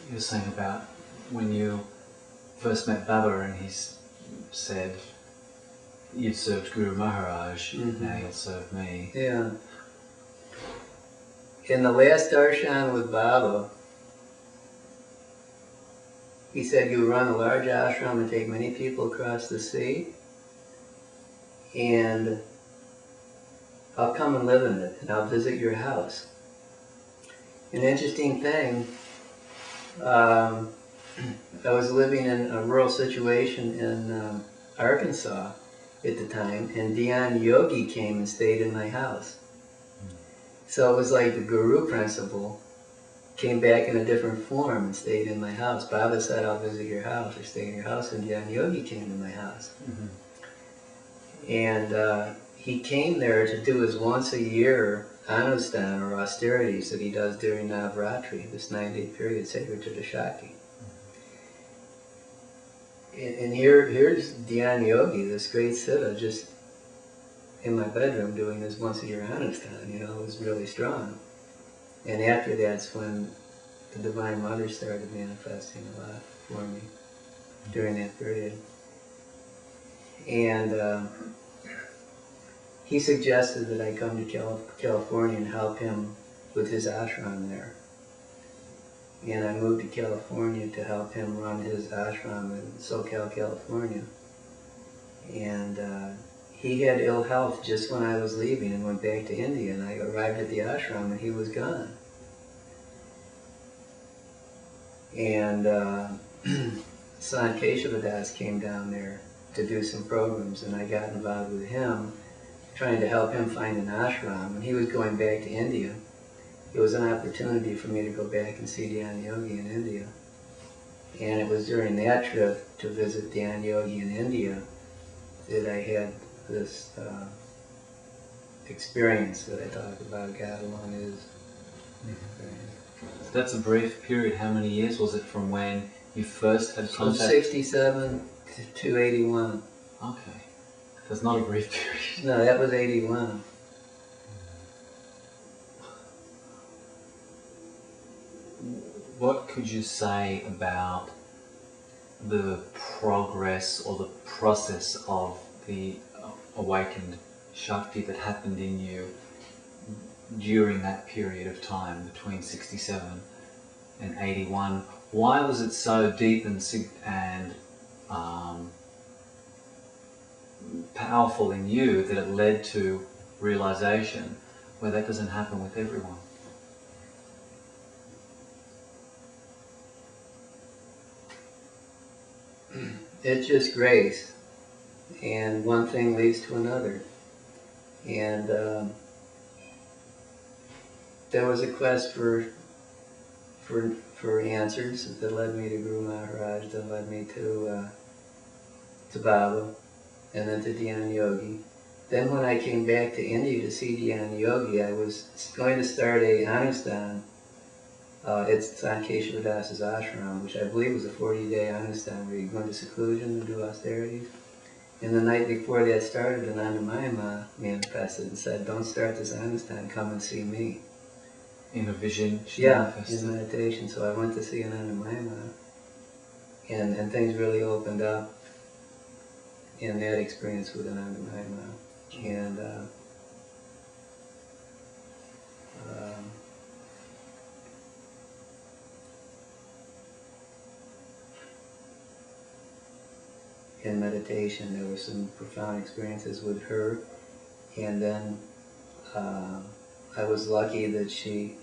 you were saying about when you first met Baba and said, "You've served Guru Maharaj, now you'll serve me." Yeah. In the last darshan with Baba, he said, "You run a large ashram and take many people across the sea, and I'll come and live in it, and I'll visit your house." An interesting thing, I was living in a rural situation in Arkansas at the time, and Dhyan Yogi came and stayed in my house. So it was like the Guru principle came back in a different form and stayed in my house. Baba said, "I'll visit your house," or "stay in your house," and Dhyan Yogi came to my house. And he came there to do his once a year anustan, or austerities, that he does during Navratri, this 9-day period sacred to the Shakti. And here's Dhyan Yogi, this great siddha, just in my bedroom doing his once a year anustan. You know, it was really strong. And after that's when the Divine Mother started manifesting a lot for me during that period. And he suggested that I come to California and help him with his ashram there. And I moved to California to help him run his ashram in SoCal, California. And he had ill health just when I was leaving and went back to India, and I arrived at the ashram and he was gone. And Sant Keshavadas came down there to do some programs, and I got involved with him, trying to help him find an ashram. And he was going back to India. It was an opportunity for me to go back and see Dhyan Yogi in India. And it was during that trip to visit Dhyan Yogi in India that I had this experience that I talk about, God alone is. So that's a brief period. How many years was it from when you first had From contact? 67 to 81. Okay. That's not a brief period. No, that was 81. What could you say about the progress or the process of the awakened Shakti that happened in you during that period of time between 67 and 81? Why was it so deep and powerful in you that it led to realization, where that doesn't happen with everyone? It's just grace, and one thing leads to another. And there was a quest for answers that led me to Guru Maharaj, that led me to Baba, and then to Dhyan Yogi. Then when I came back to India to see Dhyan Yogi, I was going to start a Anustan. It's Sant Keshavadas' ashram, which I believe was a 40-day Anustan where you go into seclusion and do austerities. And the night before that started, Anandamaya manifested and said, "Don't start this Anustan, come and see me." In a vision, she Yeah, manifested. in meditation. So I went to see Anandamaya, and things really opened up in that experience with Anandamaya. And in meditation, there were some profound experiences with her. And then I was lucky that she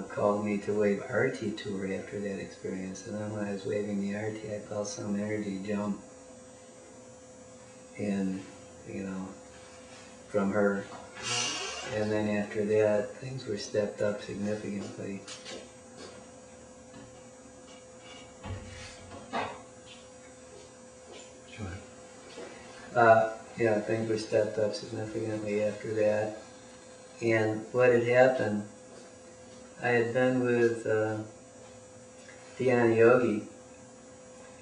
called me to wave arti to her after that experience. And then when I was waving the arti, I felt some energy jump in, from her. And then after that, things were stepped up significantly. Sure. Things were stepped up significantly after that. And what had happened, I had been with Dhyan Yogi,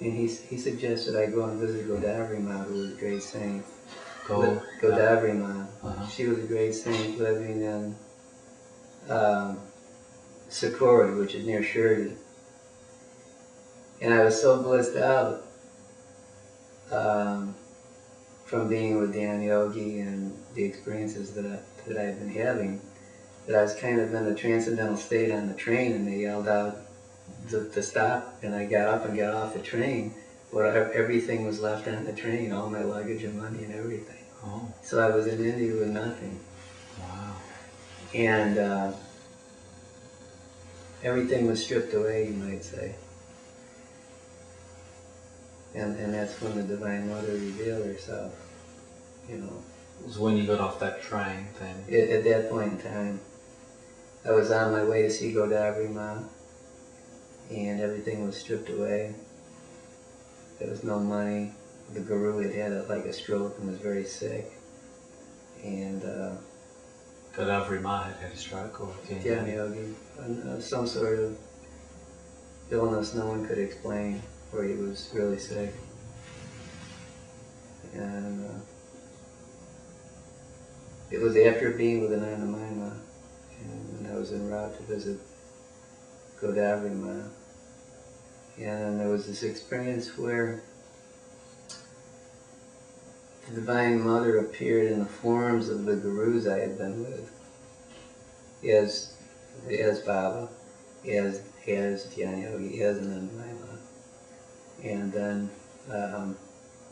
and he suggested I go and visit Godavari Ma, who was a great saint. Godavari Ma. She was a great saint living in Sakura, which is near Shirdi. And I was so blissed out from being with Dan Yogi and the experiences that I've been having, that I was kind of in a transcendental state on the train, and they yelled out to stop, and I got up and got off the train. Everything was left on the train, all my luggage and money and everything. Oh, So I was in India with nothing. wow. And everything was stripped away, you might say. And that's when the Divine Mother revealed herself, you know. It was when you got off that train then? At that point in time, I was on my way to see Godavari Ma, and everything was stripped away. There was no money. The guru had like a stroke and was very sick. And Godavari Ma had a stroke, or Dan Yogi, some sort of illness no one could explain, where he was really sick. And it was after being with Ananda Ma, and I was en route to visit Godavari Ma. And there was this experience where the Divine Mother appeared in the forms of the gurus I had been with, as Baba, as Dhyan Yogi, as Ananda Ma. And then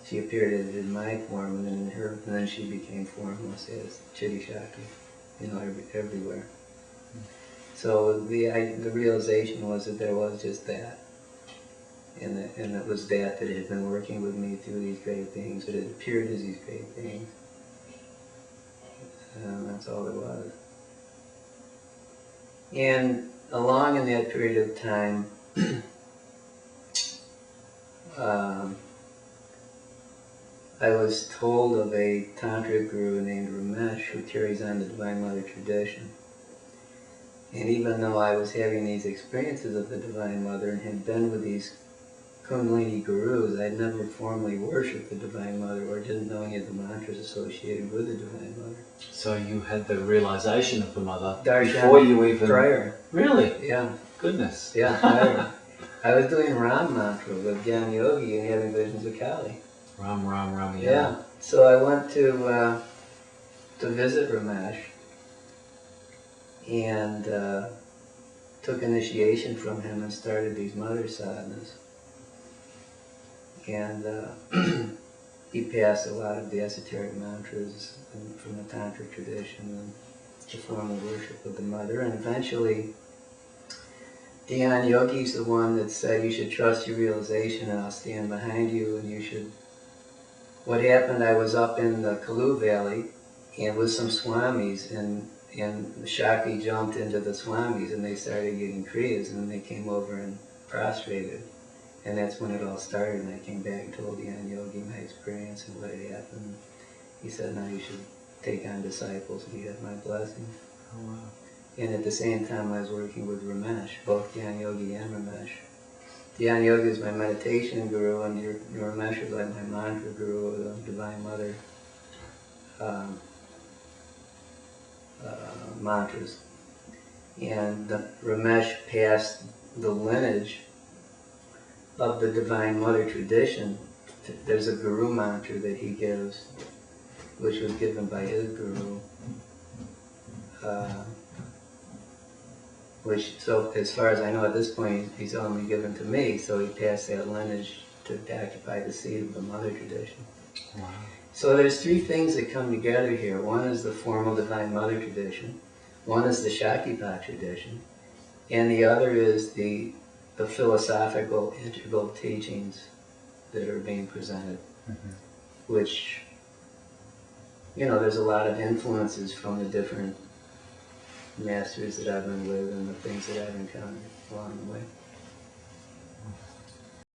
she appeared in my form, and then she became formless as Chitti Shakti, you know, everywhere. So the realization was that there was just that. And it was that had been working with me through these great beings, that had appeared as these great beings. And that's all it was. And along in that period of time, I was told of a Tantric guru named Ramesh who carries on the Divine Mother tradition. And even though I was having these experiences of the Divine Mother and had been with these Kundalini gurus, I'd never formally worshipped the Divine Mother or didn't know any of the mantras associated with the Divine Mother. So you had the realization of the Mother Darshan before you even... prior. Really? Yeah. Goodness. Yeah, prior. I was doing Ram mantra with Dhyan Yogi and having visions of Kali. Ram, yeah. Yeah. So I went to visit Ramesh and took initiation from him and started these mother sadhanas. And he passed a lot of the esoteric mantras from the Tantric tradition and the formal worship of the Mother. And eventually, Dhyan Yogi's the one that said, you should trust your realization and I'll stand behind you, and you should... What happened, I was up in the Kalu Valley and with some Swamis, and Shakti jumped into the Swamis and they started getting kriyas, and then they came over and prostrated. And that's when it all started, and I came back and told Dhyan Yogi my experience and what had happened. He said, now you should take on disciples, and you have my blessing. Oh, wow. And at the same time I was working with Ramesh, both Dhyan Yogi and Ramesh. Dhyan Yogi is my meditation guru, and Ramesh is like my mantra guru, the Divine Mother mantras. And Ramesh passed the lineage of the Divine Mother tradition. There's a guru mantra that he gives, which was given by his guru, which, so as far as I know at this point, he's only given to me, so he passed that lineage to occupy the seat of the Mother tradition. Wow. So there's three things that come together here. One is the formal Divine Mother tradition, one is the Shaktipat tradition, and the other is the philosophical integral teachings that are being presented, which, you know, there's a lot of influences from the different masters that I've been with and the things that I've encountered along the way.